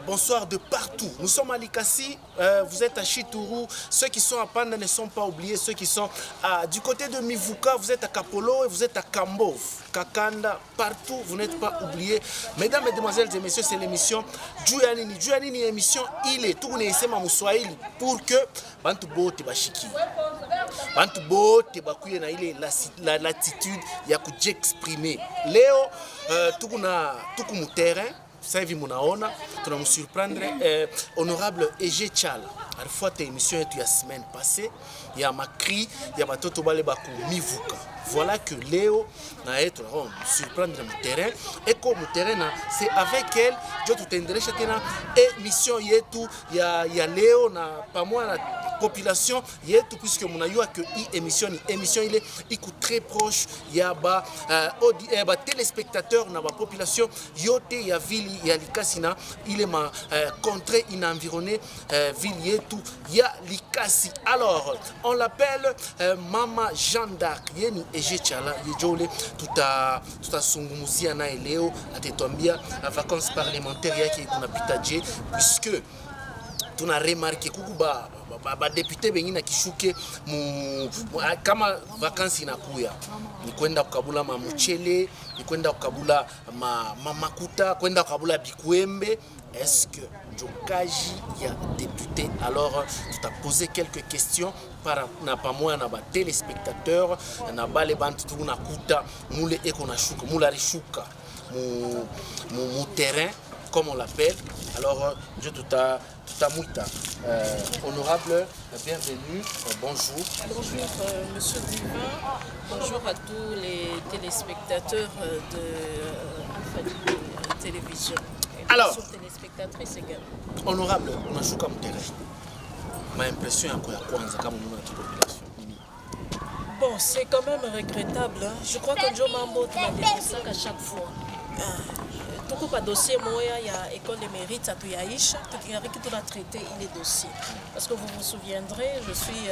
Bonsoir de partout. Nous sommes à Likasi, vous êtes à Chitourou. Ceux qui sont à Panda ne sont pas oubliés. Ceux qui sont du côté de Mivuka, vous êtes à Kapolo et vous êtes à Kambov, Kakanda, partout, vous n'êtes pas oubliés. Mesdames, Mesdemoiselles et Messieurs, c'est l'émission Juyanini. Juyanini émission, il est tout nécessaire Mouswahili pour que Bantu Bote Bashiki. Bantu Bote Bakuye na ile l'attitude ya kujexprimer. Leo tuku mu terrain. Sasa hivi munaona tunamsurprendre honorable Ege Chala alifuata émission yetu ya semaine passée ya makri ya batoto bale baku Mivuka. Voilà que leo na yetu on surprendre mu terrain et comme mu terrain na c'est avec elle je tutaendelesha tena émission yetu ya leo na pamoja na population yetu puisque munayua que émission ile iko très proche ya ba téléspectateurs na ba population yote ya ville ya Likasi na ile ma contrée inenvironnée ville yetu ya Likasi. Alors on l'appelle Mama Jeanne d'Arc yeni Ege Chala yejole tutasungumuzia naye leo atetwambia vacances parlementaires yake kunapitaje puisque tuna remarqué kuku ba député bengine kishuke kama vacances inakuya ni kwenda kukabula mamuchele ni kwenda kukabula makuta kwenda kukabula bikwembe. Est-ce que Njokaji ya député? Alors tu t'as posé quelques questions na pamoja na ba téléspectateurs na bale bantu tuna kuta mule eko na shuka mula rishuka mu terrain comme on l'appelle. Alors je Tamuta, honorable, bienvenue, bonjour. Bonjour Monsieur Divin, bonjour à tous les téléspectateurs de télévision. Et alors, téléspectatrices également. Honorable, unashuka mterrain. Ma impression yako ya kwanza kama mwana wa population. Bon, c'est quand même regrettable. Hein. Je crois que Joe Mambo tu m'as dit ça à chaque fois. Tout pas dossier moya il y a école de mérite à Tuyaïcha qui a traité les dossiers parce que vous vous souviendrez je suis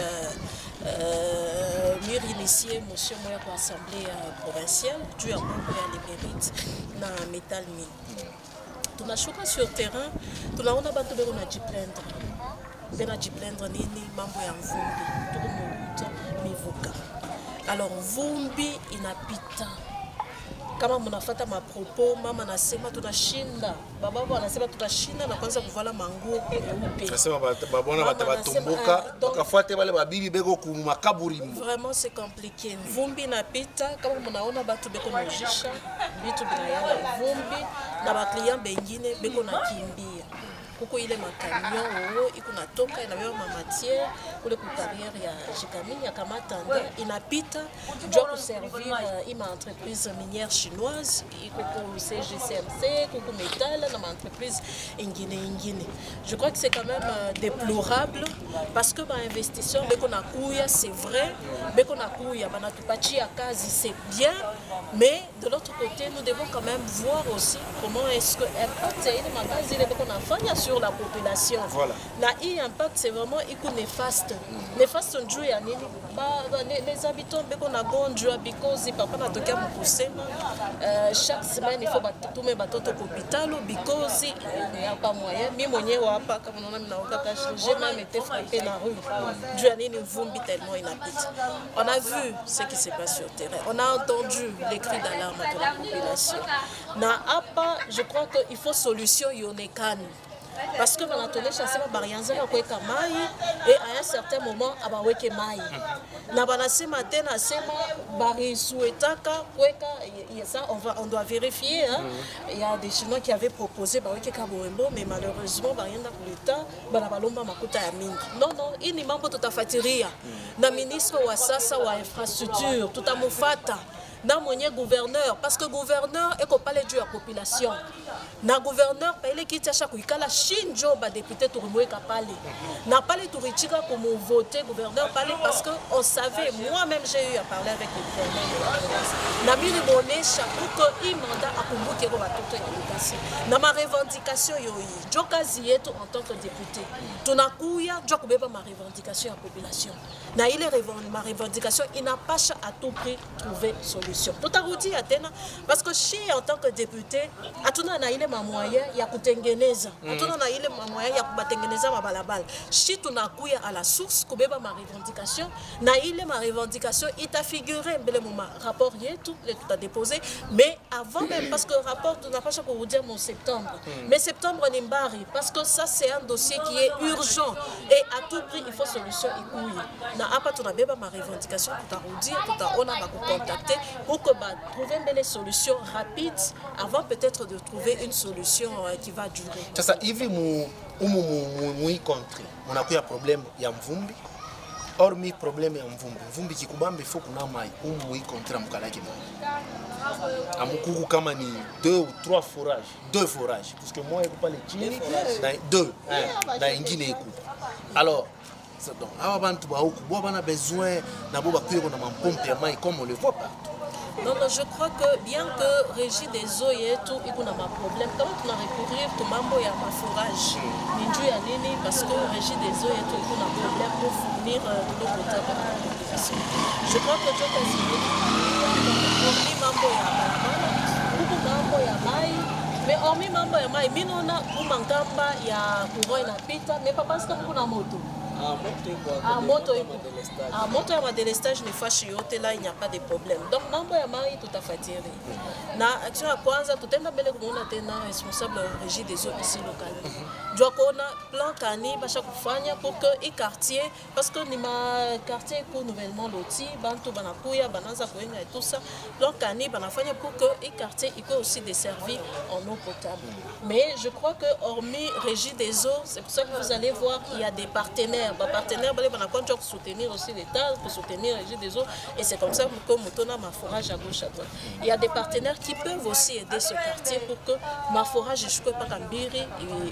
mur initié monsieur moya pour assemblée provinciale tu as beaucoup de mérite dans métal mine tunashuka sur terrain tunaona bantu beko na jiplendre bena jiplendre nini mambo ya mvumbi tuko mu Mivuka alors mvumbi inapita kama mnafata mapropos mama nasema tunashinda baba anasema tunashinda na kwanza kuvala manguo meupe nasema babona batabatumbuka bakafuate wale babibi beko ku makaburi. Vraiment c'est compliqué vumbi napita kama mnaona batu beko mojisha bitu binayala vumbi na ba client bengine beko nakimbia kuko ile makamio iko natoka inabeba matière kule ku carrière ya Jikamini ya Kamatanda inapita ndio kuservir ima entreprise minière chinoise iko ku CGCMC kuko métal na entreprise ingine. Je crois que c'est quand même déplorable parce que ba investisseurs beko nakuya c'est vrai beko nakuya banatupatia kazi c'est bien mais de l'autre côté nous devons quand même voir aussi comment est-ce que impact ile magazi ile beko nafanya sur la population. Voilà. La impact c'est vraiment néfaste. Néfaste njoo ya nini? Les habitants beko na gonjwa because papa natoka mkusema chaque semaine il faut batume batoto kwa hospitalo because il y a pas moyen. Mimi mwenyewe hapa kama unaona mimi naoka cash j'ai même été frappé dans rue. Njoo ya nini vumbi tellement inapita. On a vu ce qui se passe sur terrain. On a entendu les cris d'alarme de la population. Na hapa je crois que il faut solution yonekani. Parce que banatole chasema barianza na kweka mai et à un certain moment abaweke mai na banasema tena sema bari souetaka kweka ça on doit vérifier hein. Il y a des Chinois qui avaient proposé baweke kabombo mais malheureusement barienda kuleta bana balomba makuta ya mingi non ini mambo tutafatiria na ministre wa sasa wa infrastructure tutamufata na mwenye gouverneur parce que gouverneur eko pale juu ya population na gouverneur pale kitasha kuikala shinjo ba député turumweka pale na pale turichika comme voter gouverneur pale parce que on savait moi-même j'ai eu à parler avec le gouverneur na mimi bonesha pour que mandat akumbuke ko batoto ya Likasi na ma revendication yoyi jo kazi yetu en tant que député tunakuya jo kubeba ma revendication ya population na ile ma revendication inapasha à tout prix trouver solution solution. Tutarudia tena parce que chez en tant que député hatuna na ile moyen ya kutengeneza. Hatuna na ile moyen ya kubatengeneza mabalabala. Si tunakuya à la source kubeba ma revendication na ile ma revendication itafigurer mbele mu rapport yetu le tuta déposé mais avant même parce que rapport tunapasha kurudia mon septembre. Mais septembre ni mbari parce que ça c'est un dossier qui est urgent et à tout prix il faut solution ikuye. Na hapa tunabeba ma revendication tutarudia tutaona ba contacter pour que ba trouver des solutions rapides avant peut-être de trouver une solution qui va durer. Sasa hivi mu country munakuya problème ya mvumbi hormis problème ya mvumbi kikubambe faut kuna mai mu country mukalaki amukuku kama ni 2 ou 3 forages, 2 forages parce que moi ekupa le chini na 2 na ingine ekupa. Alors donc awa bantu ba huku bo bana besoin na bo bakuye na mampompe ya mai comme on le voit partout. Donc je crois que bien que Régie des eaux et tout, il y a un problème. Comment on a recourir tout mambo ya ma forage ninju ya nini parce que Régie des eaux et tout, il y a un problème pour fournir l'eau potable à la population. Je crois que tout est signé. Hormis mambo ya balabala, beaucoup mambo ya mai, mais hormis mambo ya mai, minona kumangamba ya courant na pita, mais pas parce que kuna moto. Moto ya madélestage ne fashi yote là il n'y a pas de problème. Donc mambo ya mai tout à fait tiré. Na action ya kwanza tutenda mbele kumona tena responsable régie des eaux ici localement. Doit kona plan kani basha kufanya pour que i quartier parce que ni ma quartier pour nouvellement loti bantu banakuya bananza kuenga et tout ça. Plan kani banafanya pour que i quartier il peut aussi desservi en eau potable. Mais je crois que hormis régie des eaux, c'est pour ça que vous allez voir qu'il y a des partenaires. Partenaires pour soutenir aussi l'État, pour soutenir les Régie des eaux et c'est comme ça que Motona ma forage à gauche à droite. Il y a des partenaires qui peuvent aussi aider ce quartier pour que ma forage jusqu'au Pakambiri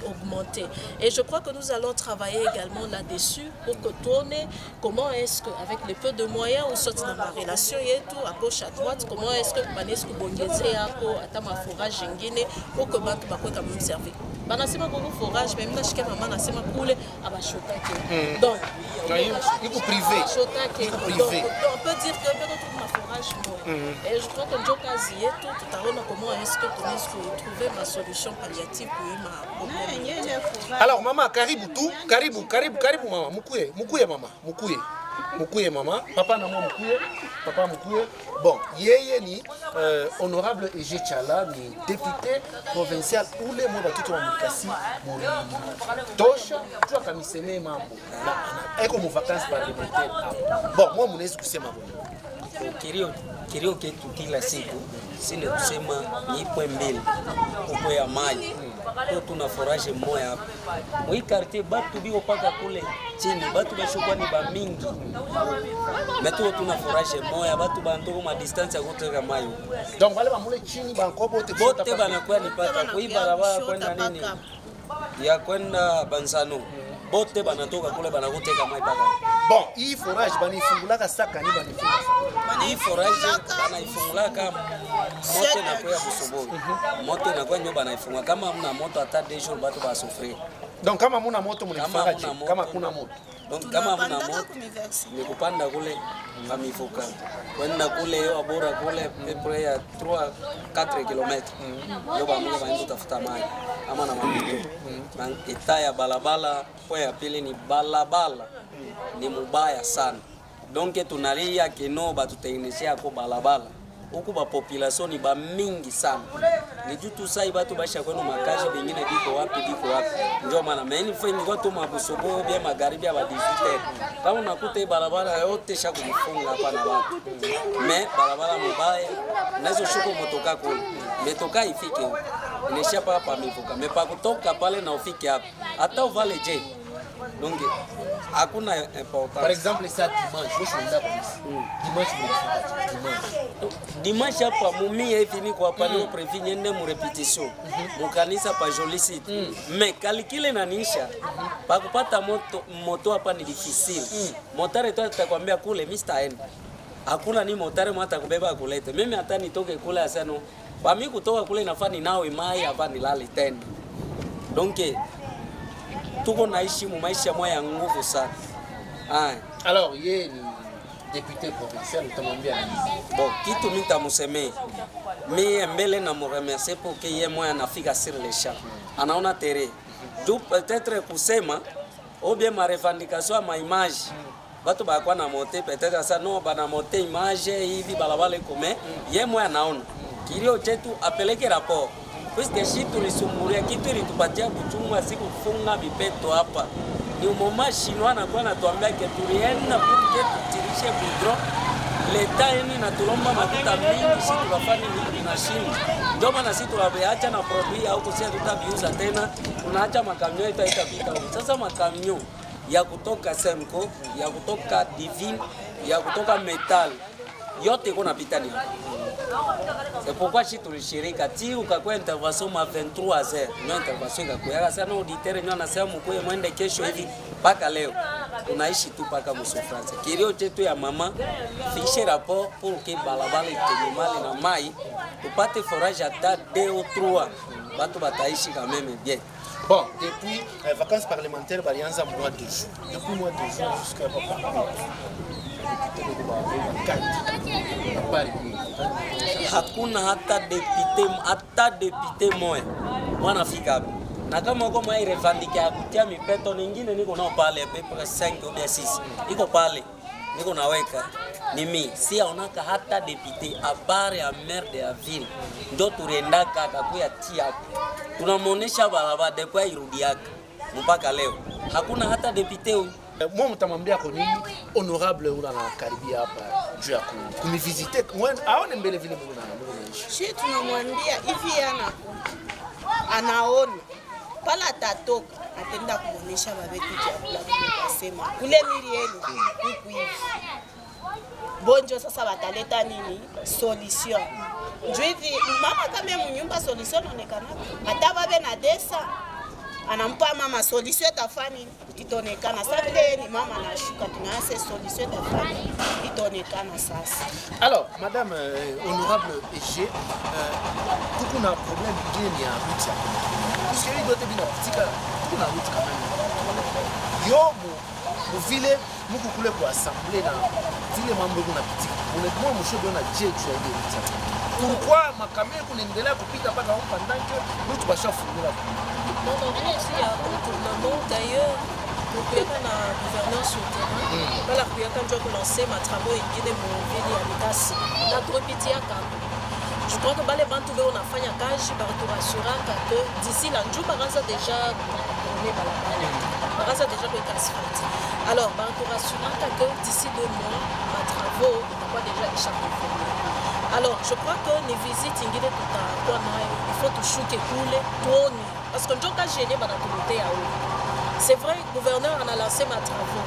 augmente. Et je crois que nous allons travailler également là-dessus pour que tourner comment est-ce que avec les peu de moyens ou soit dans ma relation et tout à gauche à droite comment est-ce que Banesco Bongeze à ma forage ngine pour que bantu bakwe quand même servir. Banasema beaucoup forage mais même chika maman nasema coule à bashotake. Donc, il faut privé. Donc, on peut dire que ma forage et je crois que nous avons comment est-ce que tu trouver ma solution palliative pour ma problème. Alors maman, karibu mama, mukuye mama, papa na moi mukuye. Bon, yeye ni honorable Ege Chala ni député provincial ule mwa batoto wa Mukasi tosha tu kamiseme mambo na eko mu vacances parlementaire. Bon, moi munaweza kusema bwana kilio ketu kila siku sine kusema ni ipwe mbele uko ya maji to tuna forage moya hapa mwi quartier batu biko paka kule chini batu bashokuwa ni ba mingi meto tuna forage moya batu bantoko ma distance ya kuteka mayo donc wale ba mule chini banko bote banakuwa nipata kuibarabara kwenda nini ya kwenda Bansano bote banatoka kule banakuteka mai paka. Bon, hii forage banifungulaka saka ni banifunga. Hii forage banaifungulaka moto na kwa Busobo. Moto na kwa nyo banaifunga kama mna moto hata 2 jours batu basufrir. Donc kama muna moto mnifanga kama kuna moto. Donc kama muna moto ni kupanda kule ngamifuka. Kwenda kule yo bora kule près ya 3-4 km. Yo bamuka baenda tafuta maji ama na mamito. Na eta ya balabala kwa ya pili ni balabala ni mubaya sana. Donc tunalia kino batutengenezea ko balabala. Huku ba population ni ba mingi sana. Ni jutu sai batu basha kwenu makazi bingine biko wapi. Ndio maana mimi fengi kwa tu mabusobo bia magharibi ya ba 18. Kama unakuta barabara yote shakufunga hapa na watu. Me barabara mubaya nazo shuko motoka kule. Metoka ifike huko. Inesha hapa mivuka. Mepa kutoka pale na ufike hapa. Hata uvale je. Donc hakuna important. Par exemple ça dimanche hapa mumia hivi niko hapa leo previ nyende mu repetition mu kanisa pa Joli City mais kalikile nanisha pa kupata moto hapa ni difficile motare tu atakwambia kule Mr. N hakuna ni motare mwata kubeba kulete mimi hata nitoke kule asano ba mimi kutoka kule nafani nao imai hapa nilali tena donc tuko naishi mu maisha moya nguvu sana. Alors yeye député provincial utamwambia nini? Bon, kitu mimi nitamusemea. Mimi mbele na mremercier pour que yeye moya anafika sur le champ. Anaona terrain. Du peut-être kusema ou bien ma revendication ma image. Batu bakwa na monter peut-être ça non bana monter image hivi balabala kome. Yeye moya anaona. Kilio chetu apeleke rapport. Puisque si tulisumbulia kitu ilitupatia kuchunga siku kufunga bipeto hapa. Ni umoma chinois anakuwa anatuambia ke tulienda porque tutirishe bidro. Leta yeni na tulomba makuta mingi si tunafanya nini na shini. Ndio maana sisi tunabeacha na produit au kusia tutabiuza tena. Tunaacha makamio itapita huko. Sasa makamio ya kutoka Semco, ya kutoka Divine, ya kutoka Metal yote iko napita ni. C'est pourquoi si tulishirika ti ukakuwa intervention ma 23h. Ndio intervention ikakuwa sana auditeur ndio anasema mkoe mwende kesho hivi mpaka leo. Tunaishi tu paka musufrance. Kilio chetu ya mama fiche rapport pour que balabala itegemale na mai tupate forage hata 2 ou 3. Batu bataishi quand même bien. Bon, depuis vacances parlementaires balianza mois de juin. Depuis mois de juin jusqu'à hakuna hata depute moya mwanafika hapa, na kama uko mwa irevandike ya kutia mipeto nyingine niko nao pale pepe 5 au 6 iko pale niko naweka ni mimi si aonaka hata depute habari ya maire de la ville ndio tuliendaka akakuya tia hapo, tunamuonesha barabara depuis irudiaka mpaka leo hakuna hata depute huyu. Moi mtamwambia kwa nini honorable ula na karibia hapa juu ya kunivisite aone mbele vile Mungu anaishi. Sisi tunamwambia hivi anaona pala tatoka atenda kuonesha babetu chakula tunasema kule mili yenu huku hivi. Bonjo sasa wataleta nini solution. Njoo hivi mama kama mnyumba solution onekana hata babe na desa anampa mama solution tafani itonekana sasa vile ni mama anashuka tunaanza solution tafani itonekana sasa. Alors madame honorable EG kuna problem gani ya route? Parce que dote bina pitika kuna route kama ni yo mu vile muko kule kwa assemblée na vile mambo kuna pitika unakuwa mshodo na jeju ya route. Pourquoi makamio kunaendelea kupita mpaka huko ndani route bashafungula? Non, ici, il y a un tournement. D'ailleurs, pour que la gouvernance sur le terrain, voilà, pour que lancé ma travaux et guider mon ville à l'État, la trop je crois que les banques on a fait un cage par retour assurant que d'ici là, nous avons déjà tourné par la balle. Nous avons déjà fait asphalte. Alors, par retour assurant que d'ici 2 mois, ma travaux, on a déjà échappé. Alors, je crois que les visites, il faut tout chouquer, couler, tourner. Parce que nous avons gêné par la communauté à eau. C'est vrai, le gouverneur en a lancé ma travaux.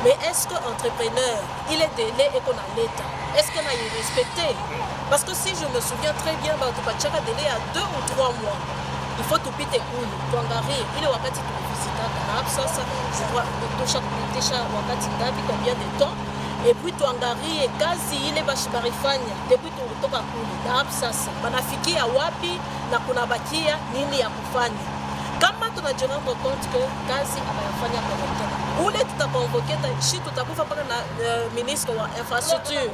Mais est-ce que l'entrepreneur, il est délai et qu'on a l'État? Est-ce qu'on a respecté? Parce que si je me souviens très bien, il y a délai à 2 ou 3 mois. Il faut tout piter cool. Il est wakati tu visiter je crois combien de temps? Et puis tuangalie kazi ile bashibarifanya depuis tutoka kule na hapo sasa banafikia wapi na kuna bakia nini ya kufanya. Kama tunajiona compte que kazi anayofanya kwa mtu ule tutakonvoketa shi tutakufa paka na ministre wa infrastructure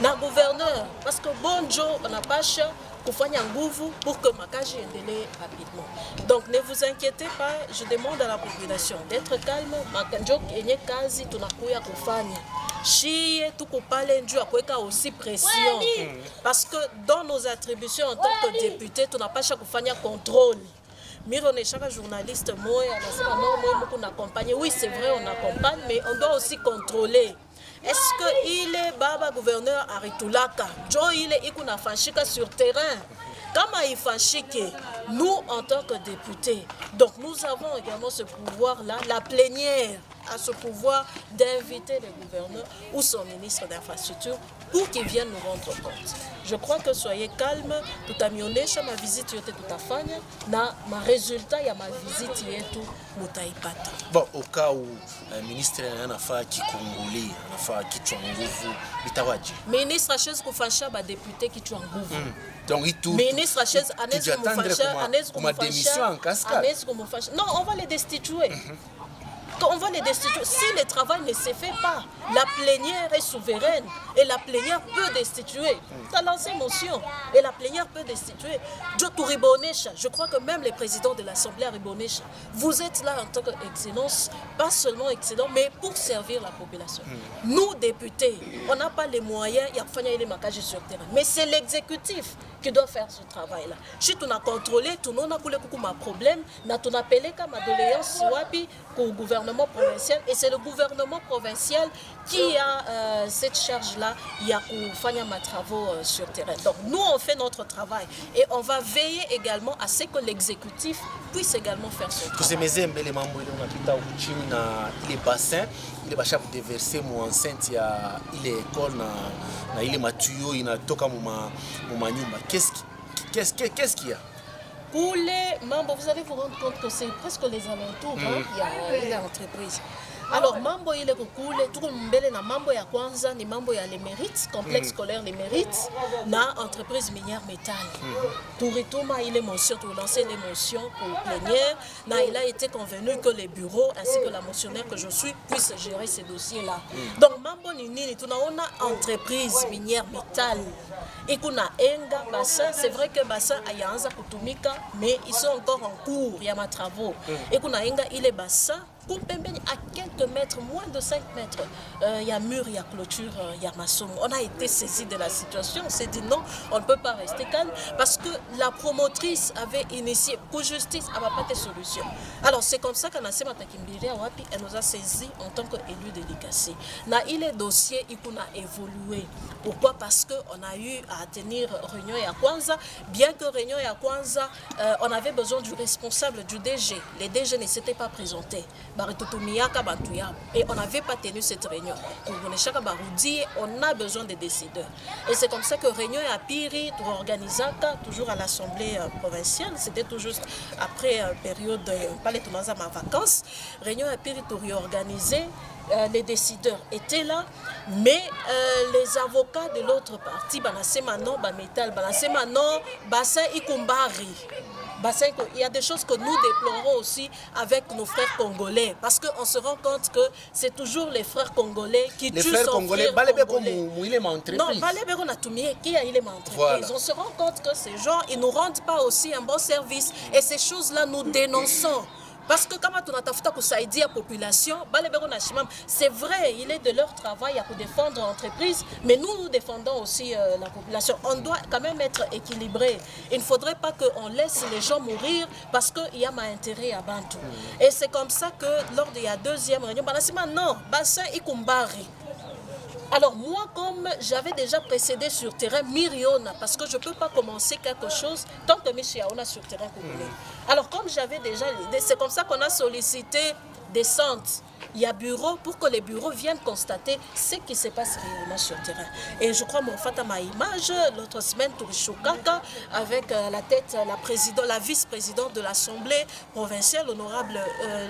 na gouverneur parce que bonjo banapasha kufanya nguvu pour que makaji endelee rapidement. Donc ne vous inquiétez pas, je demande à la population d'être calme, makanjo yenye kazi tunakuya kufanya. Chie tuko pale njuu kuweka aussi pression parce que dans nos attributions en tant que député tunapasha kufanya contrôle. Miro ne chaque journaliste moya anasema non moi on accompagne. Oui, c'est vrai on accompagne mais on doit aussi contrôler. Est-ce que il est baba gouverneur Aritulaka? Jo il est ikuna fashika sur terrain. Kama ifashike nous en tant que députés. Donc nous avons également ce pouvoir là, la plénière à ce pouvoir d'inviter le gouverneur ou son ministre d'infrastructure pour qu'ils viennent nous rendre compte. Je crois que soyez calme, tout a mionyesha ma visite yote tutafanya na ma résultat ya ma visite yetu mutaipata. Bon, au cas où ministre anafaa kikongoli, anafaa kichwa nguvu, itawaje? Ministre acheze kufasha ba député kichwa nguvu. Donc tout ministre acheze anaweza kumfasha, anaweza démission en cascade. Non, on va les destituer. On va les destituer. Si le travail ne se fait pas, la plénière est souveraine et la plénière peut destituer. Tu as lancé motion et la plénière peut destituer. Je crois que même les présidents de l'Assemblée à Ribonesha, vous êtes là en tant qu'excellence, pas seulement excellent, mais pour servir la population. Nous, députés, on n'a pas les moyens, il y a sur le terrain. Mais c'est l'exécutif qui doit faire ce travail-là. Si tu as contrôlé, tu n'as pas de problème, tu as appelé comme doléance au gouvernement provincial et c'est le gouvernement provincial qui a cette charge-là, il y a des travaux sur le terrain. Donc nous, on fait notre travail et on va veiller également à ce que l'exécutif puisse également faire son travail. Il est bassin, il est bassin pour déverser mon enceinte, il est école, il est matuyo, il a toka mon nyumba. Qu'est-ce qu'il y a? Pour les membres, vous allez vous rendre compte que c'est presque les alentours, il y a l'entreprise. Alors, mambo ile kukule, tuko mbele na mambo ya kwanza ni mambo ya les mérites, complexe scolaire les mérites, na entreprise minière métal. Tourituma il est motion, tout lancer les motions pour plénière, na il a été convenu que les bureaux ainsi que la motionnaire que je suis puissent gérer ces dossiers-là. Donc, mambo ni nini, tunaona entreprise minière métal. Et qu'on a enga bassin, c'est vrai que bassin ayaanza kutumika, mais ils sont encore en cours, il y a ma travaux. Et qu'on a enga il est bassin. À quelques mètres, moins de 5 mètres, il y a mur, il y a clôture, il y a maçon. On a été saisi de la situation, on s'est dit non, on ne peut pas rester calme parce que la promotrice avait initié pour justice, elle n'a pas de solution. Alors c'est comme ça qu'Anasé Matakimbiri elle nous a saisi en tant qu'élu dédicacé. Il est dossier, il a évolué. Pourquoi? Parce qu'on a eu à tenir réunion à Kwanza, bien que réunion à Kwanza, on avait besoin du responsable du DG. Les DG ne s'étaient pas présentés. Et on n'avait pas tenu cette réunion. On a besoin des décideurs. Et c'est comme ça que réunion à Piri, toujours à l'Assemblée provinciale, c'était tout juste après période, pas les tournages à ma vacances, réunion à Piri, tout réorganisé. Les décideurs étaient là, mais les avocats de l'autre parti, bassin ikumbari. Il y a des choses que nous déplorons aussi avec nos frères congolais, parce qu'on se rend compte que c'est toujours les frères congolais qui tuent son frère congolais. Non, on se rend compte que ces gens, ils ne nous rendent pas aussi un bon service, et ces choses-là, nous dénonçons. Parce que quand on a fait la population, c'est vrai, il est de leur travail à défendre l'entreprise, mais nous défendons aussi la population. On doit quand même être équilibré. Il ne faudrait pas qu'on laisse les gens mourir parce qu'il y a un intérêt à Bantu. Et c'est comme ça que lors de la deuxième réunion, non, bassin ikumbari. Alors moi, comme j'avais déjà précédé sur terrain Miriona, parce que je ne peux pas commencer quelque chose tant que Michiaona sur terrain congolais. Alors comme j'avais déjà l'idée, c'est comme ça qu'on a sollicité des centres. Il y a bureau pour que les bureaux viennent constater ce qui se passe réellement sur le terrain. Et je crois, mon fait à ma image, l'autre semaine, Tourishokaka, avec la vice-présidente de l'Assemblée provinciale, honorable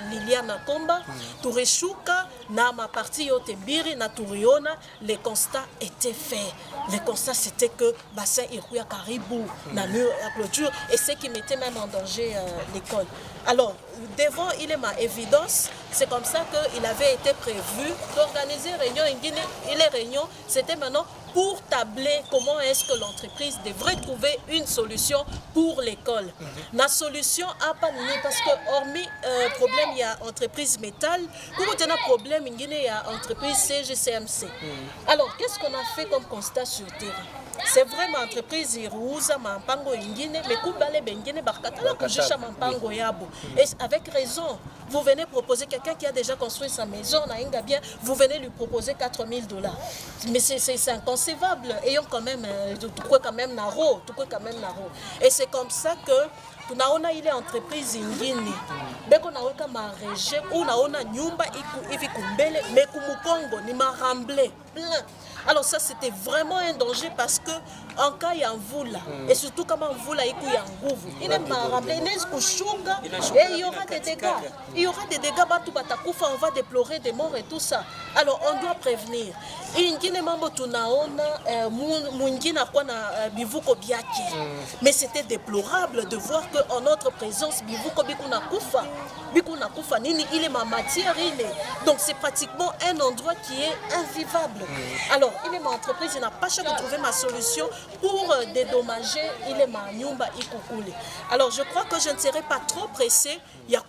Liliana Komba, Tourishuka, na ma partie Yotembiri, na Touriona, les constats étaient faits. Les constats, c'était que bassin Irouya Caribou, na mur, la clôture, et ce qui mettait même en danger l'école. Alors, devant il est ma évidence, c'est comme ça qu'il avait été prévu d'organiser réunion en Guinée. Et les réunions, c'était maintenant pour tabler comment est-ce que l'entreprise devrait trouver une solution pour l'école. La solution a pas lieu parce que hormis problème, il y a entreprise métal, pour il y a un problème, il y a entreprise CGCMC. Alors, qu'est-ce qu'on a fait comme constat sur le terrain? C'est vraiment entreprise Irouza, Mampango Ingine, mais Koubale Bengine, Barkatala, Kujisha Mampango Yabo. Et avec raison, vous venez proposer quelqu'un qui a déjà construit sa maison, bien, vous venez lui proposer $4,000. Mais c'est inconcevable. Ayons quand même, naro. Et c'est comme ça que tunaona ile entreprise ingine beko naweka mareje ou naona nyumba hivi kumbele mais kumukongo ni maramble plein. Alors ça c'était vraiment un danger parce que en cas ya mvula et surtout kama mvula iku ya nguvu ile maramble inaweza kushuka et il y aura des dégâts. il y aura des dégâts, on va déplorer des morts et tout ça. Alors on doit prévenir. Mais c'était déplorable de voir qu'en notre présence, il est ma matière. Donc c'est pratiquement un endroit qui est invivable. Alors il est ma entreprise, il n'a pas cherché à trouver ma solution pour dédommager, il est ma nyumba ikukule. Alors je crois que je ne serai pas trop pressée. Il y a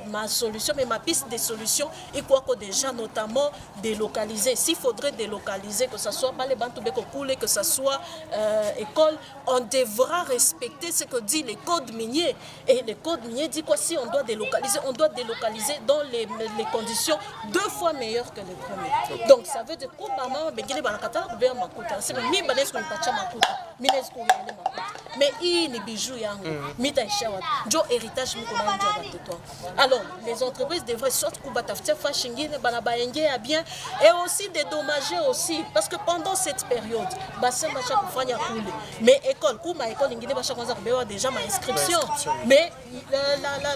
ma solution, mais ma piste des solutions, il croit que déjà notamment délocaliser. S'il faudrait délocaliser, que ce soit pas les Bantoubeko Koulé, que ce soit école, on devra respecter ce que dit les codes miniers. Et les codes miniers disent quoi? Si on doit délocaliser dans les conditions 2 fois meilleures que les premiers. Donc ça veut dire que mais il y bijoux héritage. Alors les entreprises devraient sortir bien et aussi dédommager aussi parce que pendant cette période mais école déjà ma inscription mais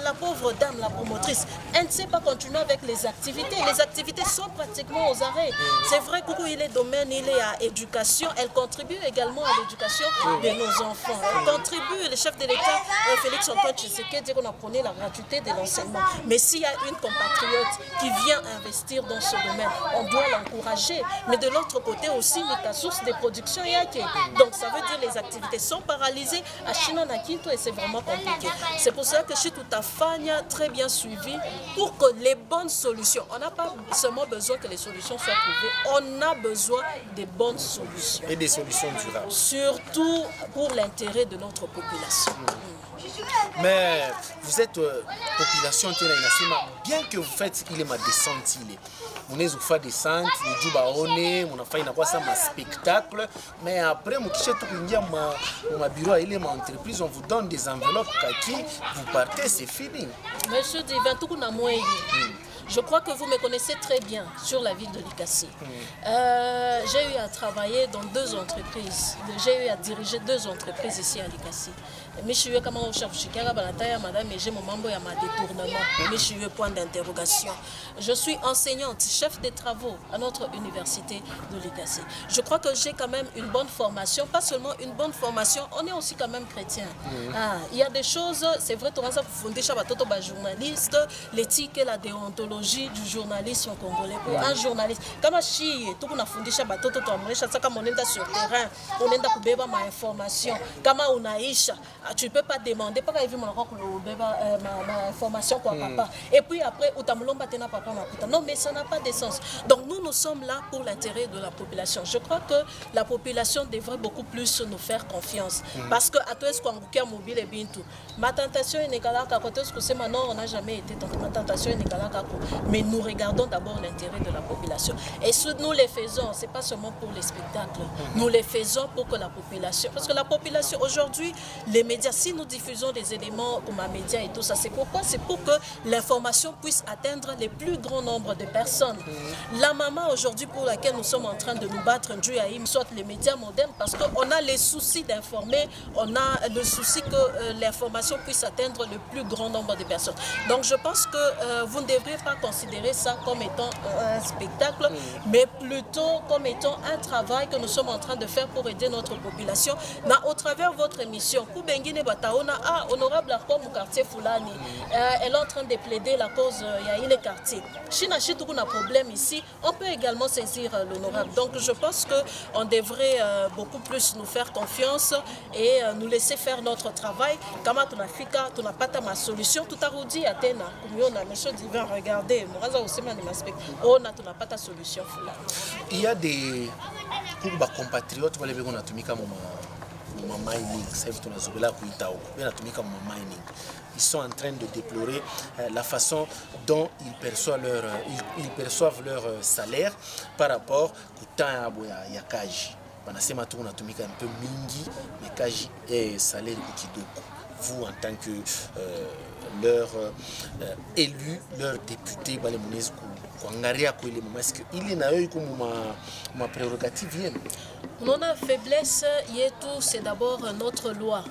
la pauvre dame, la promotrice, elle ne sait pas continuer avec les activités sont pratiquement aux arrêts. C'est vrai que il est domaine, il est à éducation, elle contribue également à l'éducation de nos enfants, elle contribue, le chef de l'État Félix Antoine Tshisekedi dit qu'on apprenait la gratuité de l'enseignement, mais s'il y a une compatriote qui vient investir dans ce domaine, on doit l'encourager, mais de l'autre côté aussi la source de production yake. Donc ça veut dire les activités sont paralysées à China na Kinto et c'est vraiment compliqué. C'est pour ça que chez Toutafania très bien suivi pour que les bonnes solutions, on n'a pas seulement besoin que les solutions soient trouvées, on a besoin des bonnes solutions. Et des solutions durables. Surtout pour l'intérêt de notre population. Mais vous êtes population bien que vous faites il est ma descente il est unaweza kufanya descente ni juba one unafanya inakuwa sama spectacle mais après mkisha tu kuingia ma bureau ile ma entreprise on vous donne des enveloppes kaki vous partez c'est fini. Monsieur Divin tout kuna moye. Je crois que vous me connaissez très bien sur la ville de Likasi. J'ai eu à travailler dans 2 entreprises. J'ai eu à diriger 2 entreprises ici à Likasi. Mais je suis comme au chef Chikara Balataya, madame, et j'ai mon membre à ma détournement. Mais je suis point d'interrogation. Je suis enseignante, chef des travaux à notre université de Likasi. Je crois que j'ai quand même une bonne formation, pas seulement une bonne formation, on est aussi quand même chrétien. Il y a des choses, c'est vrai, tu as fondé un journaliste, l'éthique et la déontologie du journalisme congolais. Pour un journaliste, comme si tu as fondé sur terrain, on est dans ma information, comme on a tu ne peux pas demander, pas qu'il ma information quoi papa. Et puis après, non mais ça n'a pas de sens. Donc nous sommes là pour l'intérêt de la population. Je crois que la population devrait beaucoup plus nous faire confiance. Parce que à toi est-ce qu'on a mobile et bintou. Ma tentation est négalaka, quand est-ce que c'est maintenant on n'a jamais été dans ma tentation est négalaka. Mais nous regardons d'abord l'intérêt de la population. Et si nous les faisons, c'est pas seulement pour les spectacles. Nous les faisons pour que la population, parce que la population aujourd'hui, les médias, si nous diffusons des éléments comme les médias et tout ça, c'est pourquoi? C'est pour que l'information puisse atteindre les plus grand nombre de personnes. La maman aujourd'hui pour laquelle nous sommes en train de nous battre, soit les médias modernes, parce qu'on a les soucis d'informer, on a le souci que l'information puisse atteindre le plus grand nombre de personnes. Donc je pense que vous ne devriez pas considérer ça comme étant un spectacle, mais plutôt comme étant un travail que nous sommes en train de faire pour aider notre population. Au travers de votre émission, honorable Arco quartier Fulani, elle est en train de plaider la cause il y a quartier. China a un problème ici, on peut également saisir l'honorable. Donc je pense qu'on devrait beaucoup plus nous faire confiance et nous laisser faire notre travail. Comme tu n'as pas ma solution, tout a redit à Tena, comme on a monsieur divin, regardez, on n'a pas ta solution. Il y a des compatriotes, voilà, on a tout mis comme mining, ils sont en train de déplorer la façon dont ils perçoivent leur salaire par rapport au temps à Kaji. Banasema tu unatumika un peu mingi, mais Kaji est salaire kidogo. Vous en tant que leur élu, leur député, est-ce qu'il y a eu ma prérogative? Notre faiblesse, c'est d'abord notre loi.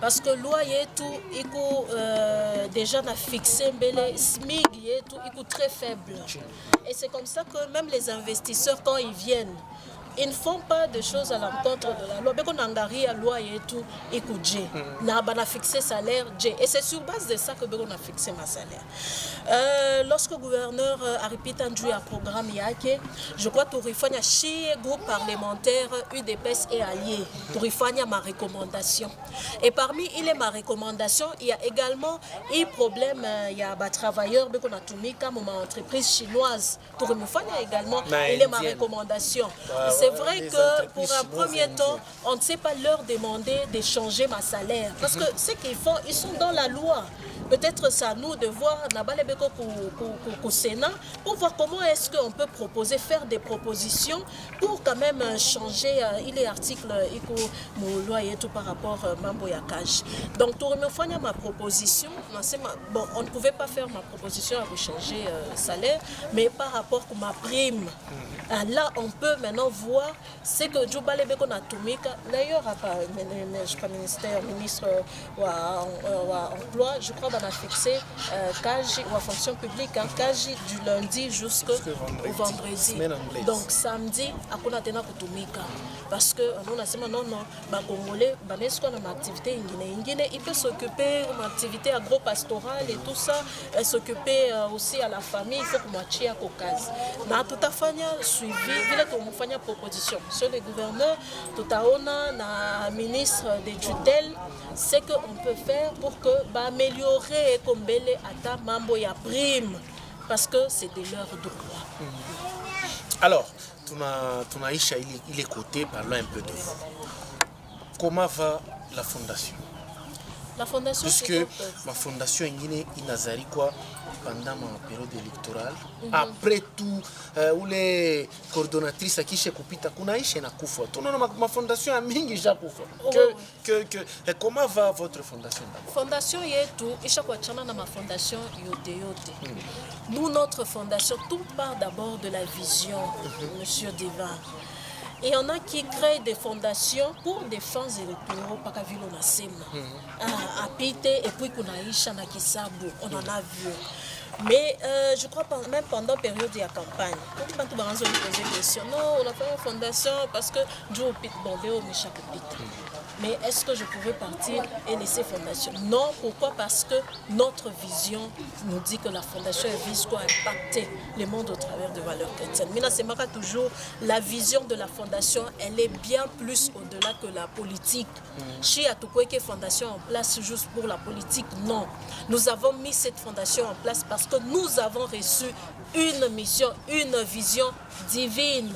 parce que loi yetu iko déjà na fixé mbele SMIC yetu iko très faible. Et c'est comme ça que même les investisseurs quand ils viennent, ils ne font pas de choses à l'encontre de la loi. Beko nangari à loi et tout, écoute, na bana fixé salaire, et c'est sur base de ça que Beko na fixé ma salaire. Lorsque le gouverneur a répété un programme yake, je crois que Tourifania chez groupe parlementaire UDPS et alliés, Tourifania ma recommandation. Et parmi ma recommandation, il y a également un problème, il y a des travailleurs Beko na tumika mon entreprise chinoise. Tourifania également, il est ma recommandation. C'est vrai que pour un premier temps, on ne sait pas leur demander de changer ma salaire. Parce que ce qu'ils font, ils sont dans la loi. Peut-être c'est à nous de voir au Sénat pour voir comment est-ce qu'on peut proposer, faire des propositions pour quand même changer. Il est article loi et tout par rapport à Mambo Yakaj. Donc, tout remercier ma proposition. Bon, on ne pouvait pas faire ma proposition à vous changer salaire, mais par rapport à ma prime, là, on peut maintenant voir ce que Djoubale Beko Natumika, d'ailleurs, je crois, ministre de l'Emploi, je crois qu'on a fixé Kaji ou fonction publique, Kaji du lundi jusqu'au vendredi. Donc, samedi, on a tenu Kutumika. Parce que nous avons dit non, les Congolais, il peut s'occuper d'une activité agro-pastorale et tout ça, s'occuper aussi à la famille, il faut que moitié à Caucase. Dans tout à fait suivi, il faut que faire proposition. Sur les gouverneurs, tout à l'heure, le ministre des tutelles, c'est qu'on peut faire pour que améliorer comme belle ata mambo ya prime, parce que c'est de leur droit. Alors, Tunaisha, il est coté, parlons un peu de vous. Comment va la fondation? La fondation, puisque ma fondation est inazari quoi pendant ma période électorale. Après tout, où les coordonnatrices qui chez Kupita, kunaisha na kufa. Ma fondation a mingi ja kufa. Comment va votre fondation? Fondation yetu, isha kwa chana na ma fondation yote. Nous, notre fondation, tout part d'abord de la vision, Monsieur Divan. Et il y en a qui créent des fondations pour des fins électoraux, pas qu'à vilo na sema. À Pite et puis Kunaisha na Kisabu, on en a vu. Mais je crois même pendant la période de la campagne, quand on a posé des questions, non, on a fait une fondation parce que Joe Pit Bondé au Michakopit. Mais est-ce que je pouvais partir et laisser fondation? Non, pourquoi? Parce que notre vision nous dit que la fondation vise quoi? Impacter le monde au travers de valeurs chrétiennes. Mais là, c'est toujours la vision de la fondation, elle est bien plus au-delà que la politique. Chez Atukweke Fondation en place juste pour la politique, non. Nous avons mis cette fondation en place parce que nous avons reçu une mission, une vision divine.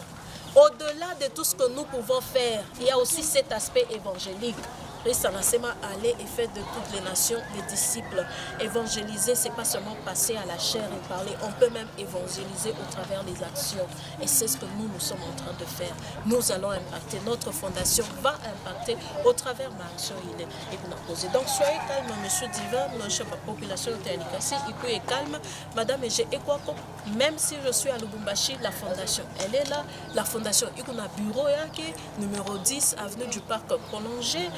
Au-delà de tout ce que nous pouvons faire, il y a aussi cet aspect évangélique. Christ en enseignement aller et fait de toutes les nations des disciples. Évangéliser, ce n'est pas seulement passer à la chair et parler. On peut même évangéliser au travers des actions. Et c'est ce que nous sommes en train de faire. Nous allons impacter. Notre fondation va impacter au travers de l'action et de notre posée. Donc soyez calme, Monsieur Divan, notre population de Alikasi, il est calme. Madame et j'ai Ekwako, même si je suis à Lubumbashi, la fondation, elle est là. La fondation, il y a un bureau numéro 10, avenue du Parc prolongé.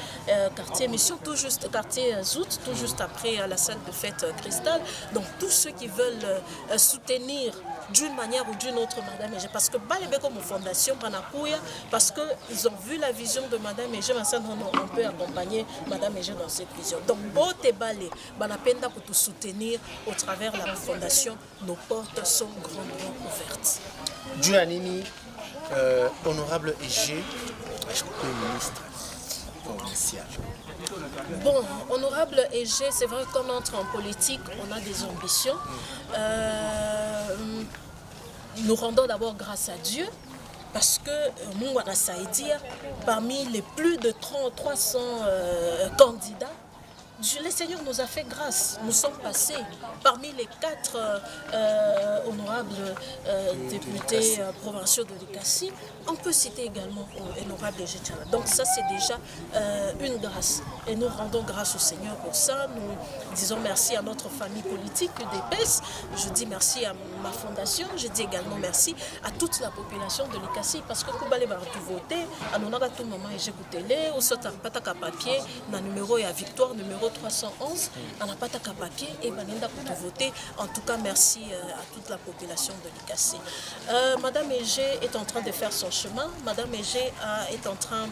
Quartier Mission, tout juste, quartier Zout, tout juste après la salle de fête Cristal. Donc tous ceux qui veulent soutenir d'une manière ou d'une autre Madame Ege, parce que Balébé comme fondation, parce qu'ils ont vu la vision de Madame Ege, on peut accompagner Madame Ege dans cette vision. Donc Bote Balé, Banapenda pour tout soutenir au travers de la fondation, nos portes sont grandement ouvertes. Djuanini, honorable Ege, je crois que le ministre. Bon, honorable Ege, c'est vrai qu'on entre en politique, on a des ambitions. Nous rendons d'abord grâce à Dieu parce que Mouana Saïdia, parmi les plus de 300 candidats, le Seigneur nous a fait grâce. Nous sommes passés parmi les 4 honorables députés provinciaux de l'ICASI. On peut citer également l'honorable Égé Tchala. Donc ça, c'est déjà une grâce. Et nous rendons grâce au Seigneur pour ça. Nous disons merci à notre famille politique d'EPES. Je dis merci à ma fondation. Je dis également merci à toute la population de l'ICASI. Parce que Koubale va voter, à tout moment, j'ai goûté, au sort à pataka papier, na numéro et à victoire, numéro 311, à la pataka papier, et Banenda pour voter. En tout cas, merci à toute la population de l'ICASI. Madame Égé est en train de faire son chemin. Madame Égé est en train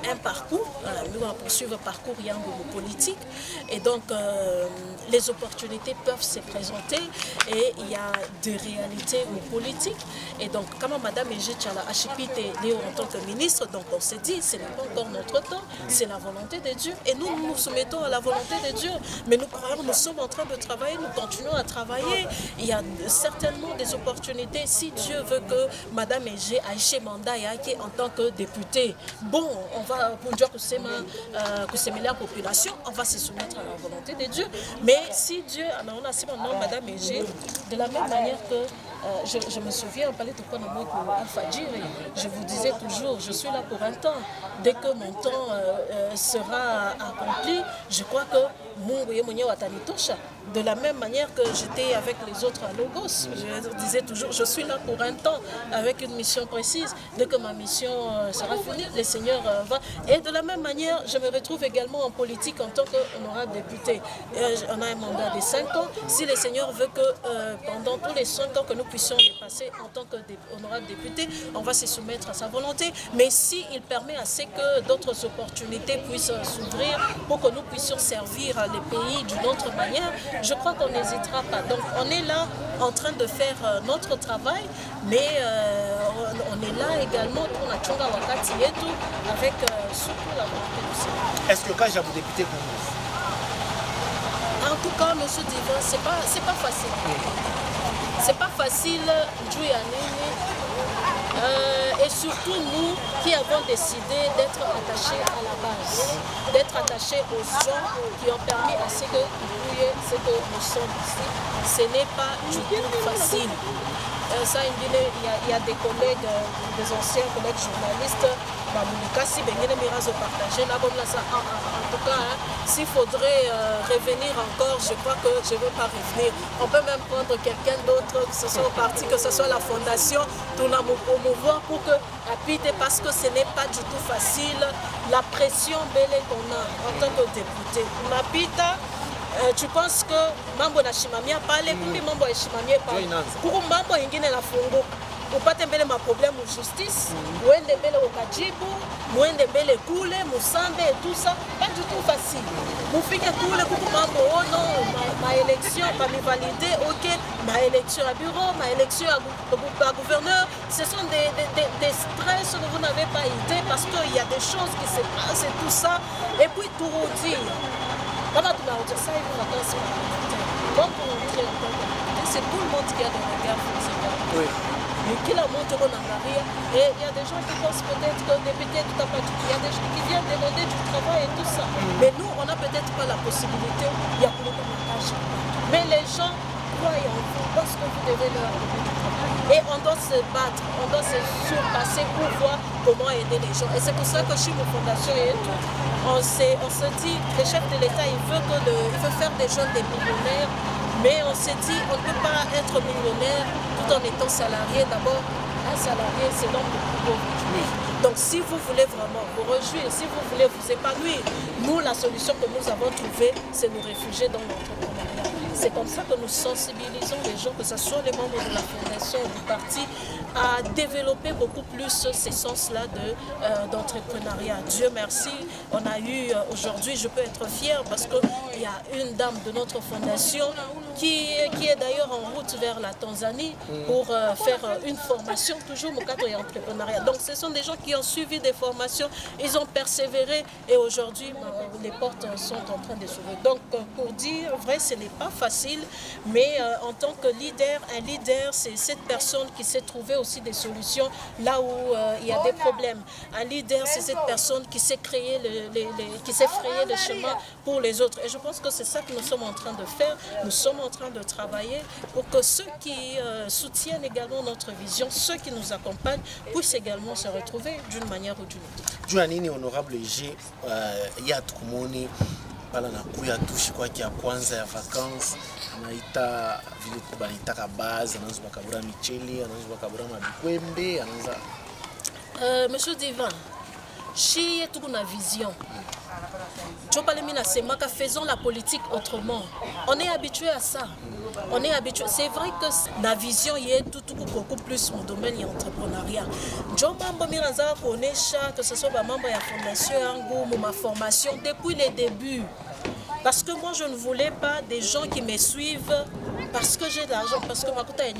un parcours. Nous allons poursuivre un parcours politique. Et donc, les opportunités peuvent se présenter et il y a des réalités politiques. Et donc, comme Madame Égé Tchala Achipite Léo en tant que ministre, donc on s'est dit, ce n'est pas encore notre temps, c'est la volonté de Dieu. Et nous nous soumettons à la volonté de Dieu. Mais nous croyons, nous sommes en train de travailler, nous continuons à travailler. Il y a certainement des opportunités. Si Dieu veut que Madame Égé Aïché Manda en tant que députée, bon, on va, pour dire que c'est la population, on va se soumettre à la volonté de Dieu. Mais si Dieu, on a Madame Égé, de la même manière que je me souviens, on parlait de quoi pour Alpha Djiri, je vous disais toujours, je suis là pour un temps. Dès que mon temps sera accompli, je crois que de la même manière que j'étais avec les autres à Logos, je disais toujours, je suis là pour un temps, avec une mission précise. Dès que ma mission sera finie, le Seigneur va. Et de la même manière, je me retrouve également en politique en tant qu'honorable député. On a un mandat de 5 ans. Si le Seigneur veut que pendant tous les 5 ans que nous puissions les passer en tant qu'honorable député, on va se soumettre à sa volonté. Mais s'il permet à ce que d'autres opportunités puissent s'ouvrir pour que nous puissions servir les pays d'une autre manière, je crois qu'on n'hésitera pas. Donc on est là en train de faire notre travail, mais on est là également pour la Tchonga Wakati et tout, avec surtout la volonté du Seigneur. Est-ce que quand j'ai vous député pour vous? En tout cas, M. Divin, c'est pas facile. C'est pas facile, et surtout nous qui avons décidé d'être attachés à la base, d'être attachés aux gens qui ont permis à ce que nous sommes ici. Ce n'est pas du tout facile. Ça, il y a des collègues, des anciens collègues journalistes, en tout cas, s'il faudrait revenir encore, je crois que je ne veux pas revenir. On peut même prendre quelqu'un d'autre, que ce soit au parti, que ce soit la fondation, tout le monde promouvoir pour que habite, parce que ce n'est pas du tout facile. La pression belle qu'on a en tant que député. Mapita, tu penses que mambo na shimamia pale, kumbi mambo ya shimamia pale. Kuku mambo ingine na fungo. Upate mbele ma problème ou justice, muende mbele ukajibu, muende mbele kule, musambe et tout ça, pas du tout facile. Mufike kule kuku mambo ono, ma élection, ma validé, ok, ma élection à bureau, ma élection à gouverneur, ce sont des stress que vous n'avez pas idée parce qu'il y a des choses qui se passent et tout ça, et puis tout redire. Comment tu vas dire ça, il faut attendre c'est tout le monde qui a des regards forcément. Oui. Mais qui la montre en arrière. Et il y a des gens qui pensent peut-être que député tout à fait, il y a des gens qui viennent demander du travail et tout ça. Mais nous, on n'a peut-être pas la possibilité, il y a plus de montage. Mais les gens croient en vous parce que vous devez leur donner du travail. Et on doit se battre, on doit se surpasser pour voir comment aider les gens. Et c'est pour ça que chez nos fondations et tout, on se dit, le chef de l'État, il veut faire des jeunes des millionnaires. Mais on s'est dit, on ne peut pas être millionnaire tout en étant salarié. D'abord, un salarié, c'est l'homme le plus pauvre. Donc, si vous voulez vraiment vous réjouir, si vous voulez vous épanouir, nous, la solution que nous avons trouvée, c'est nous réfugier dans l'entrepreneuriat. C'est comme ça que nous sensibilisons les gens, que ce soit les membres de la fondation ou du parti, à développer beaucoup plus ces sens-là d'entrepreneuriat. Dieu merci, on a eu aujourd'hui, je peux être fière parce qu'il y a une dame de notre fondation qui est d'ailleurs en route vers la Tanzanie pour faire une formation, toujours au cadre de l'entrepreneuriat. Donc ce sont des gens qui ont suivi des formations, ils ont persévéré et aujourd'hui les portes sont en train de s'ouvrir. Donc pour dire vrai, ce n'est pas facile, mais en tant que leader, un leader, c'est cette personne qui sait trouver aussi des solutions là où il y a des problèmes. Un leader, c'est cette personne qui sait créer qui sait frayer le chemin pour les autres. Et je pense que c'est ça que nous sommes en train de faire. Nous sommes en train de travailler pour que ceux qui soutiennent également notre vision, ceux qui nous accompagnent, puissent également se retrouver d'une manière ou d'une autre. Juanini honorable G ya tukumoni pala nakuya tushi kwake ya kwanza ya vacances anaita vile banaitaka base, anaanza bakabura micheli, anaanza bakabura mabikwembe, anaanza Monsieur Divan, chez tout na vision. Faisons la politique autrement. On est habitué à ça. On est habitué. C'est vrai que la vision y est tout beaucoup plus mon domaine et entrepreneuriat. Que ce soit membre de la fondation ou ma formation depuis les débuts. Parce que moi je ne voulais pas des gens qui me suivent parce que j'ai de l'argent, parce que ma coûte est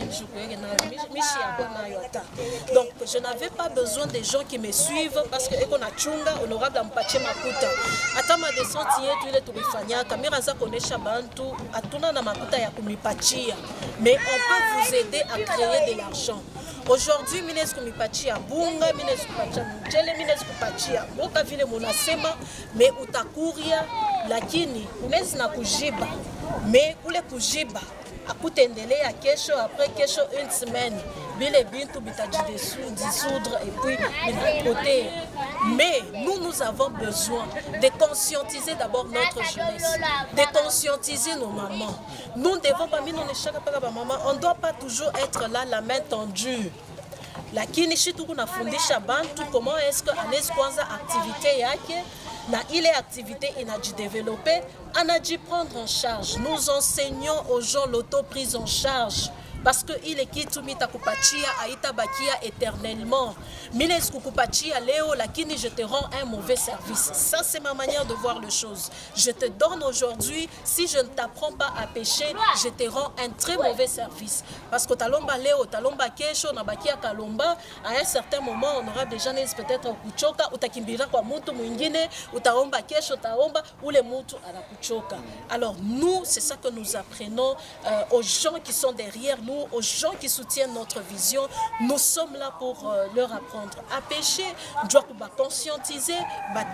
donc je n'avais pas besoin des gens qui me suivent parce que on a chunga honorable ampache makuta ata ma descente yetu ile tulifanya kamera za konesha bantu atuna na makuta ya kumipachia, mais on peut vous aider à créer de l'argent. Aujourd'hui mines kumipachia bunga, mines kupachia mjele, mines kupachia boka vile munasema, mais utakuria lakini unaweza na kujiba, mais ule kujiba akutendelea kesho, après kesho, une semaine bile bintu bitaji dissoudre et puis côté. Mais nous avons besoin de conscientiser d'abord notre jeunesse, de conscientiser nos mamans. Nous ne devons pas, on ne doit pas toujours être là la main tendue. Lakini shitu kunafundisha bantu comment est-ce que anaweza kwanza activité yake na ile activité inajidevelope, anajiprendre en charge. Nous enseignons aux gens l'auto-prise en charge. Parce que il est qui tu mita kupatia aita bakia éternellement. Mines kukupatia leo lakini je te rends un mauvais service. Ça c'est ma manière de voir les choses. Je te donne aujourd'hui, si je ne t'apprends pas à pêcher, je te rends un très mauvais service. Parce que talomba leo, talomba kesho na bakia kalomba, à un certain moment on aura déjà peut-être kuchoka, utakimbira kwa mtu mwingine, utaomba kesho taomba ou le mtu anakuchoka. Alors nous, c'est ça que nous apprenons aux gens qui sont derrière nous, aux gens qui soutiennent notre vision. Nous sommes là pour leur apprendre à pêcher, doit conscientiser,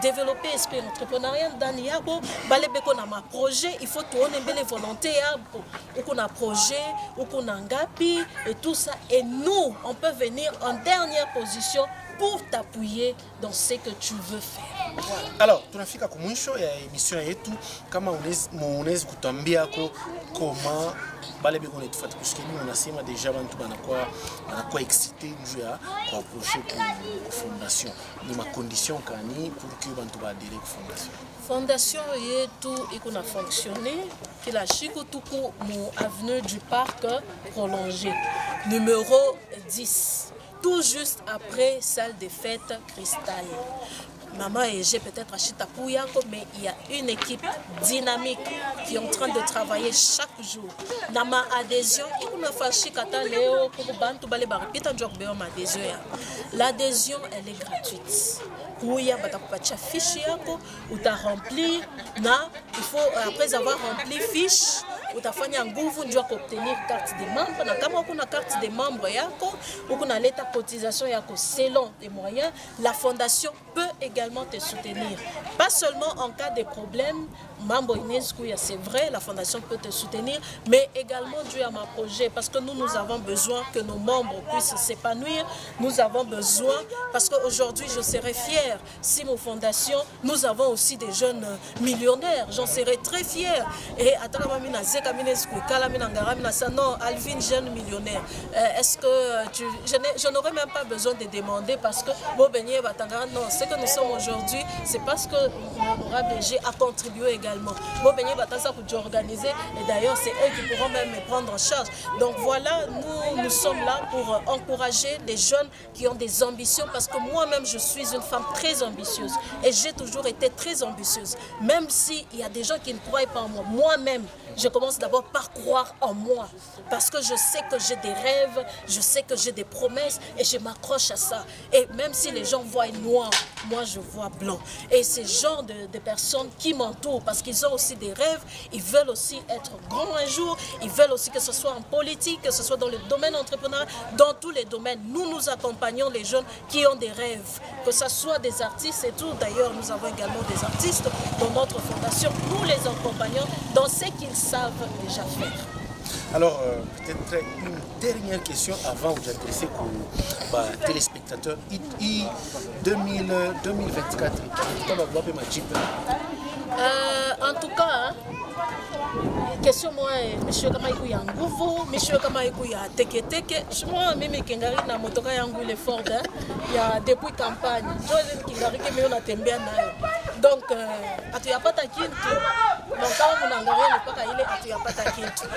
développer l'esprit entrepreneurial dans Niago, ma projet, il faut tourner les volontés ou qu'on a projet, ou qu'on a ngapi et tout ça. Et nous, on peut venir en dernière position pour t'appuyer dans ce que tu veux faire. Voilà. Alors, tunafika kumwisho ya emission yetu, kama unaweza kutuambia comment bale beko netufuata parce que nous unasema déjà bantu banakuwa excité juu ya kwa projet ku fondation. Ni ma condition kani pour que bantu ba adhérer ku fondation. Fondation yetu iko na fonctionner kila siku tuko mu avenue du Parc prolongé numéro 10. Tout juste après salle des fêtes Cristal. Maman et j'ai peut-être acheté à Pouyako, mais il y a une équipe dynamique qui est en train de travailler chaque jour. Nama adhésion, il y a fachi kata leo pour bantu bale baripita njokbeo ma adhésion. L'adhésion elle est gratuite. Pouya batakupatia fiche yako, uta rempli na il faut après avoir rempli fiche utafanya nguvu ndio obtenir carte de membre, na kama ukuna carte de membre yako ukuna leta cotisation yako selon les moyens, la fondation peut également te soutenir, pas seulement en cas de problème. Mambo Ineskuya, c'est vrai, la fondation peut te soutenir, mais également dû à ma projet, parce que nous avons besoin que nos membres puissent s'épanouir. Nous avons besoin, parce qu'aujourd'hui je serais fière si mon fondation, nous avons aussi des jeunes millionnaires, j'en serais très fière. Et non, Alvin, jeune millionnaire, est-ce que je n'aurais même pas besoin de demander parce que non, ce que nous sommes aujourd'hui, c'est parce que l'honorable DG a contribué également. Organiser, et d'ailleurs c'est eux qui pourront même me prendre en charge. Donc voilà, nous sommes là pour encourager les jeunes qui ont des ambitions, parce que moi-même je suis une femme très ambitieuse et j'ai toujours été très ambitieuse, même s'il y a des gens qui ne croient pas en moi. Moi-même je commence d'abord par croire en moi. Parce que je sais que j'ai des rêves, je sais que j'ai des promesses et je m'accroche à ça. Et même si les gens voient noir, moi je vois blanc. Et ces genres de personnes qui m'entourent, parce qu'ils ont aussi des rêves, ils veulent aussi être grands un jour, ils veulent aussi que ce soit en politique, que ce soit dans le domaine entrepreneurial, dans tous les domaines. Nous accompagnons les jeunes qui ont des rêves, que ce soit des artistes et tout. D'ailleurs, nous avons également des artistes dans notre fondation. Nous les accompagnons dans ce qu'ils savent déjà faire. Alors, peut-être une dernière question avant de t'adresser aux téléspectateurs. 2024, en tout cas, question moi, monsieur kama iku ya nguvu, monsieur kama iku ya teke. Moi, même kingari na motoka yangu ile Ford, ya depuis campagne. Joel kingari ke mimi natembea nayo. Donc, atuyapata kintu. Donc, kama mnaangalia mpaka ile atuyapata kintu.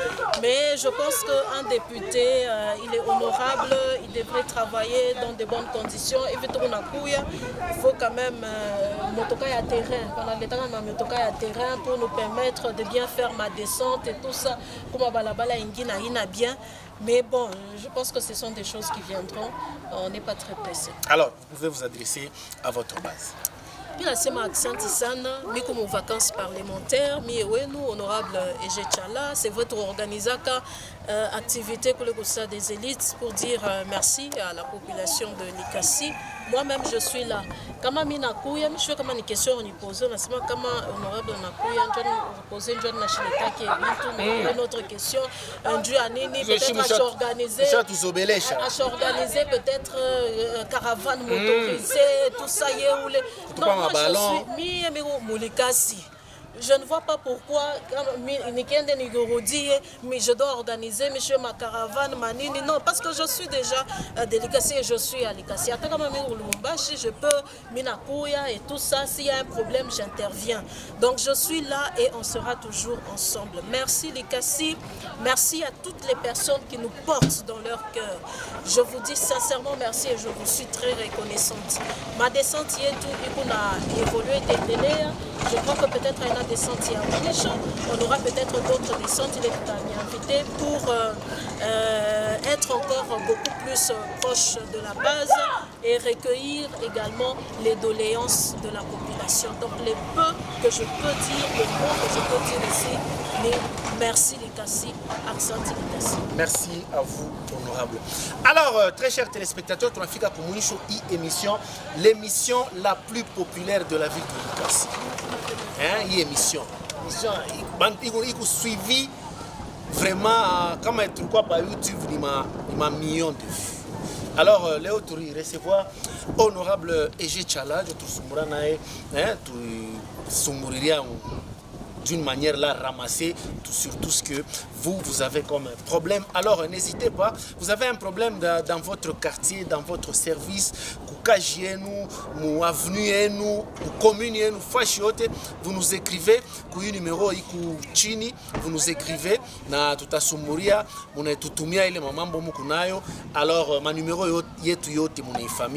Mais je pense qu'un député, il est honorable, il devrait travailler dans de bonnes conditions. Il faut quand même motoka ya terrain. Pendant le temps, motoka ya terrain pour nous permettre de bien faire ma descente et tout ça. Comme balabala ingina ina bien. Mais bon, je pense que ce sont des choses qui viendront. On n'est pas très pressé. Alors, vous pouvez vous adresser à votre base. Bila sema accent sana, mi comme vacances parlementaires, mi ewenu honorable Ege Tchala, c'est votre organisaka activité pour le Conseil des élites pour dire merci à la population de Likasi. Moi-même je suis là. Kama mi nakuya, mi shwe kama ni question on y pose, on nasema kama honorable nakuya, njoni poser njoni na shileta ki ebitu, mais une autre question, un dû à nini peut-être à s'organiser, peut-être caravane motorisée, tout ça yéoulé. Non, moi je suis mi emigo Mulikasi. Je ne vois pas pourquoi, mais je dois organiser monsieur, ma caravane, manini. Non, parce que je suis déjà délicacé et je suis à Likasi. Je peux, Minakuya et tout ça. S'il y a un problème, j'interviens. Donc je suis là et on sera toujours ensemble. Merci Likasi. Merci à toutes les personnes qui nous portent dans leur cœur. Je vous dis sincèrement merci et je vous suis très reconnaissante. Ma descente y est tout, on a évolué des délais. Je crois que peut-être il y a des descentes à Winisho. On aura peut-être d'autres descentes. Il est invité pour être encore beaucoup plus proche de la base et recueillir également les doléances de la population. Donc les peu que je peux dire, les mots que je peux dire ici, mais merci Likasi, accent Likasi. Merci à vous, honorable. Alors, très chers téléspectateurs, Tunafika Kumunisho émission, l'émission la plus populaire de la ville de Likasi. Émission suivi vraiment comme être quoi par YouTube il m'a millions de vues. Alors Léo Touri recevoir honorable Ege Tchala je trouve d'une manière là ramasser sur tout ce que vous avez comme problème. Alors n'hésitez pas, vous avez un problème dans votre quartier, dans votre service, nous avenue nous commune nous fashiote, vous nous écrivez ku numéro iku chini, vous nous écrivez na tutasumuria munatutumia ile mamambo mukunayo. Alors ma numéro yetu yote munaifamia.